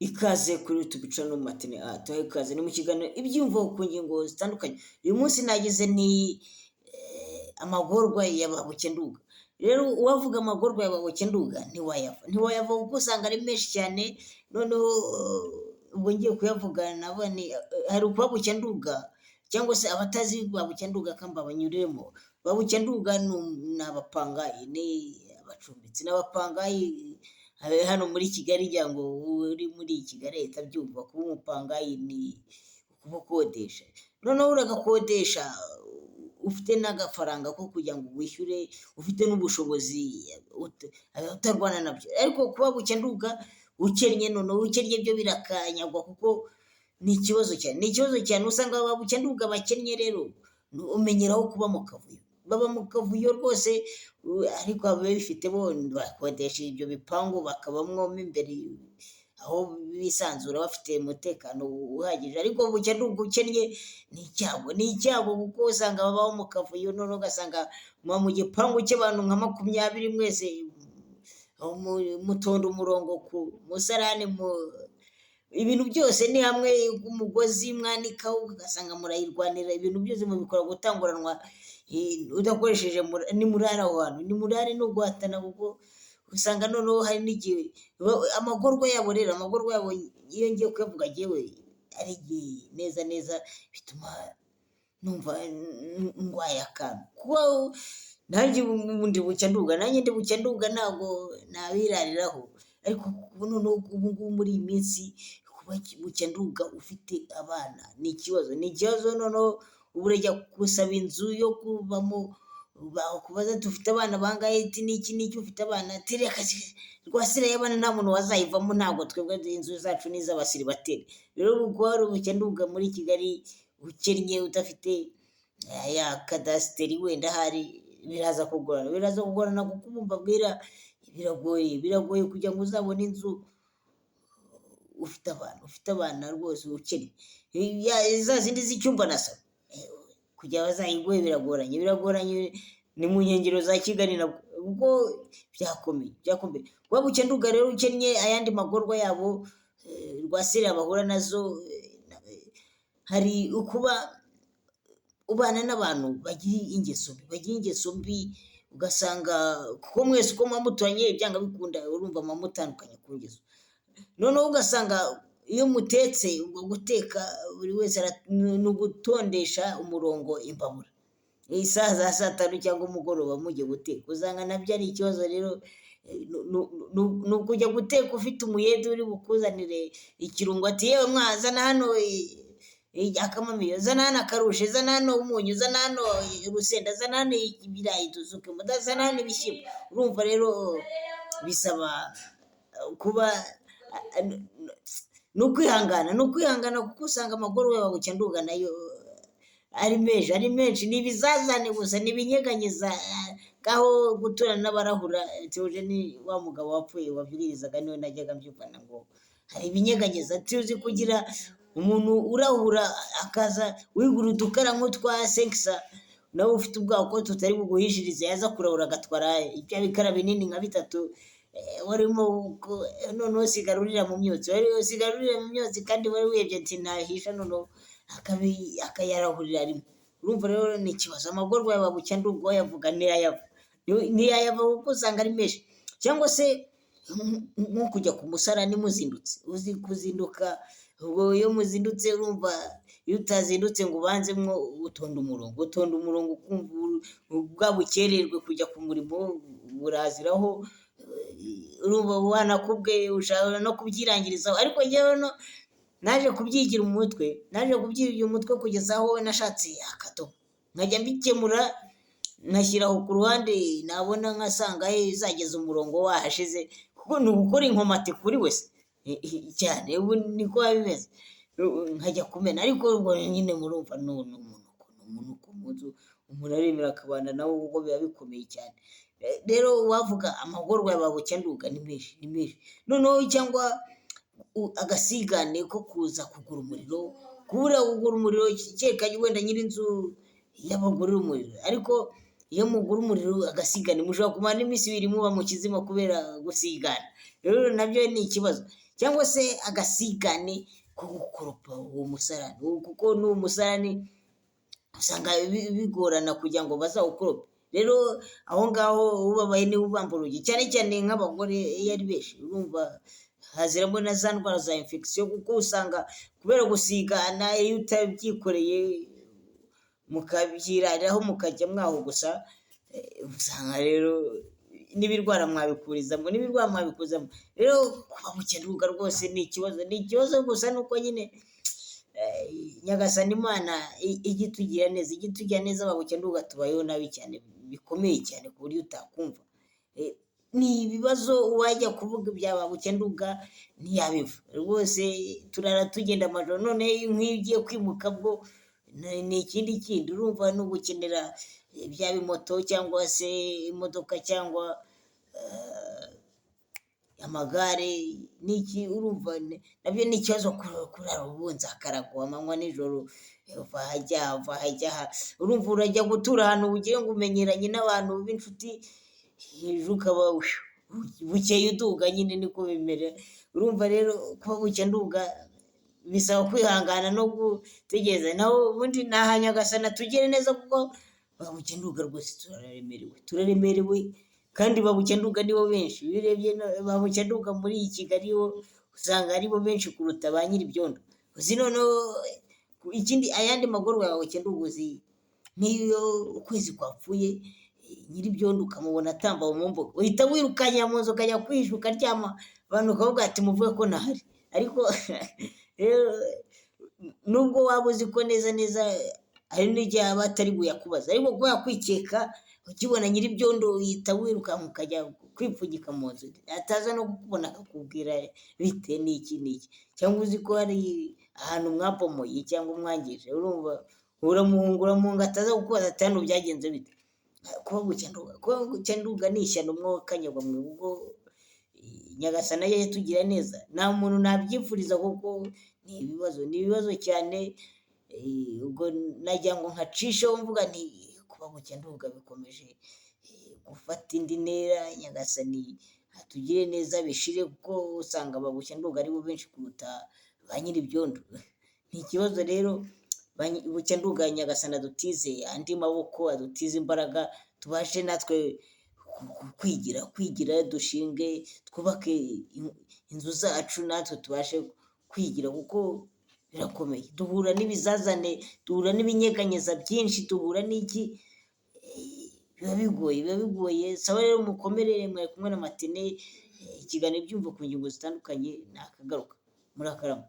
Ikaze kuri tubica no matine tuhaye ikaze ni mu kiganiro ibyiyumvo ku ngingo zitandukanye. Uyu munsi nagize ni amagorwa y'ababukenduga. Rero uwavuga amagorwa y'ababukenduga ntiwayava kuko usanga ari menshi cyane. Noneho ubwo ngiye kuyavuga nabo ni hari ukubabukenduga cyangwa se abatazi babukenduga kamba banyuremo. Babukenduga ni abapangayi, ni abacumbitsi n'abapangayi hano muri Kigali, ngira ngo uri muri Kigali ahita abyumva. Kuba umupangayi ni ukuba ukodesha, noneho uragakodesha ufite n'agafaranga ko kugira ngo wishyure, ufite n'ubushobozi utarwana nabyo. Ariko kuba bukenduga ukennye, noneho ukennye byo birakanyagwa kuko ni ikibazo cyane. Usanga babukenduga bakennye, rero umenyeraho kuba mu kavuyo, baba mu kavuyo rwose. Ariko aba bifite bo bakodesha ibyo bipangu bakabamwo mo imbere aho bisanzura bafite umutekano uhagije. Ariko bukenduga ukennye ni icyago kuko usanga babaho mu kavuyo, noneho ugasanga mu gipangu cy'abantu nka 20 mwese mutonda umurongo ku musarane, ibintu byose ni hamwe, umugozi mwanikaho ugasanga murayirwanira, ibintu byose mubikora gutanguranwa udakoresheje ni murara aho hantu, ni murare no guhatana kuko usanga noneho hari n'igihe amagorwa yabo. Rero amagorwa yabo iyo ngiye kuyavuga jyewe ari neza bituma numva ndwaye akantu kuba nanjye ndi bukenduga, ntabwo nabirariraho. Ariko noneho ubu ngubu muri iyi minsi kuba bukenduga ufite abana ni ikibazo. Noneho ubu urajya gusaba inzu yo kubamo, bakubaza dufite abana bangahe, n'iki ufite abana, rwasira y'abana nta muntu wazayivamo, ntabwo twebwe inzu zacu ni iz'abasiribateri. Rero ubwo wari ubukenduga muri Kigali ukennye udafite ya kadasiteri, wenda hari biraza kugorana kuko mbabwira biragoye kugira ngo uzabone inzu ufite abana rwose ukennye. Za zindi z'icyumba na salo kugira bazayiguhe biragoranye, ni mu nkengero za Kigali nabwo ubwo byakomeye. Kuba bukenduga rero ukennye, ayandi magorwa yabo rwasira bahura nazo, hari ukuba ubana n'abantu bagira ingeso mbi, ugasanga kuko mwese uko muturanye byanga bikunda, urumva mutandukanye ku ngeso. Noneho ugasanga iyo mutetse, ubwo guteka buri wese ni ugutondesha umurongo imbabura isaha za 5 cyangwa umugoroba mujye guteka, usanga nabyo ari ikibazo. Rero ni ukujya guteka ufite umuyede uri bukuzanire ikirungo, ati yewe mwazana hano akamamiyo, zana hano akarushe, zana hano umunyu, zana hano urusenda, zana hano ibirayi dusuke, mudazana hano ibishyimbo. Urumva rero bisaba kuba ni ukwihangana kuko usanga amagorwa y'ababukenduga nayo ari menshi, ni ibizazane gusa, ni ibinyeganyeza ngaho guturana n'abarahura. Theogene wa mugabo wapfuye wabwirizaga niwe najyaga mbyumvana ngo hari ibinyeganyeza. Tuzi kugira umuntu urahura akaza wigura udukara nk'utwa senkisa, nawe ufite ubwabo ko tutari buguhishirize, yaza kurahura agatwara ibya bikara binini nka 3 warimo, noneho sigarurira mu myotsi, kandi wari webye ati nahisha, noneho akayarahurira rimwe. Urumva rero ni ikibazo. Amagorwa y'ababukenduga yavuga ntiyayava kuko usanga ari menshi. Cyangwa se nko kujya ku musarani muzindutse, uzi kuzinduka. Ubwo iyo muzindutse, urumva iyo utazindutse ngo ubanzemo utonda umurongo, ukumva bwa bukererwe kujya ku murimo buraziraho. Urumva wanakubwe ushobora no kubyirangirizaho. Ariko njyewe naje kubyigira umutwe kugeza aho nashatse akadomo nkajya mbikemura, nkashyiraho ku ruhande, nabona nkasanga zageze umurongo wahashize, kuko ni ugukora inkomati kuri wese cyane. Ubu niko bimeze, nkajya kumena. Ariko ubwo nyine murumva ni umunuko munzu, umuntu aremera akabana nawe ubwo biba bikomeye cyane. Rero wavuga amagorwa y'ababukenduga ni menshi. Noneho cyangwa agasigane ko kuza kugura umuriro, kugura umuriro, cyeka wenda nyir'inzu y'abagurira umuriro. Ariko iyo mugura umuriro agasigane, mushobora kumara n'iminsi 2 muba mu kizima kubera gusigana. Rero nabyo ni ikibazo. cyangwa se agasigane ko gukoropa uwo musarani, kuko n'uwo musarani usanga bigorana kugira ngo bazawukorope. Rero aho ngaho ubabaye niwe ubamba urugi, cyane cyane nk'abagore iyo ari benshi, urumva haziramo na za ndwara za infection, kuko usanga kubera gusigana iyo utabyikoreye mukabyirariraho mukajya mwaho gusa, usanga rero n'ibirwara mwabikurizamo rero kuba mu kiruhuko rwose ni ikibazo gusa nuko nyine Nyagasani Imana ijya itugira neza babukenduga tubayeho nabi cyane bikomeye cyane ku buryo utakumva. Ni ibibazo wajya kuvuga ibya babukenduga ntiyabiva rwose, turara tugenda amajoro, none nk'iyo ugiye kwimuka bwo ni ikindi kindi, urumva no gukenera byaba moto cyangwa se imodoka cyangwa amagare n'iki, urumva nabyo ni ikibazo kurara ubunza akaragwa amanywa nijoro, va hajya urumva urajya gutura ahantu ugiye ngo umenyeranye n'abantu b'inshuti, hejuru ukaba bukeye uduga, nyine niko bimera. Urumva rero kuba buke nduga bisaba kwihangana no gutegereza, naho ubundi nta Nyagasani atugire neza, kuko babuke nduga rwose turaremerewe kandi babuke nduga nibo benshi. Iyo urebye babuke nduga muri iyi Kigali ho usanga aribo benshi kuruta ba nyir'ibyondo. Uzi noneho ikindi, ayandi magorwa yawe babuke nduga uzi nk'iyo ukwezi kwapfuye, nyir'ibyondo ukamubona atamba mu mbuga, uhita wirukanya mu nzu ukajya kwihisha ukaryama, abantu bakavuga ati muvuge ko ntahari. Ariko nubwo waba uzi ko neza hari n'igihe aba atari buyakubaza, ariko kubera kwikeka ukibona nyir'ibyondo uhita wirukanka ukajya kwipfunyika mu nzu, ataza no kukubona akakubwira bite n'iki, cyangwa uzi ko hari ahantu mwapomoye cyangwa mwangije, urumva uramuhunga ataza kukubaza ati hano byagenze bite. Kuba buke nduga ni ishyano mwokanyagwa mwe, ubwo Nyagasani ajye tugira neza, nta muntu nabyifuriza, kuko ni ibibazo cyane. Ubwo nagira ngo nkacisheho mvuga nti kuba buke nduga bikomeje gufata indi ntera, Nyagasani atugire neza bishire, kuko usanga babuke nduga aribo benshi kuruta ba nyir'ibyondo. Ni ikibazo rero, buke nduga Nyagasani adutize andi maboko, adutize imbaraga, tubashe natwe kwigira dushinge, twubake inzu zacu, natwe tubashe kwigira, kuko birakomeye. Duhura n'ibizazane, duhura n'ibinyeganyeza byinshi, duhura n'iki, biba bigoye. Saba rero mukomerere, mwari kumwe na Matine, ikiganiro byumva ku ngingo zitandukanye, nakagaruka murakarama.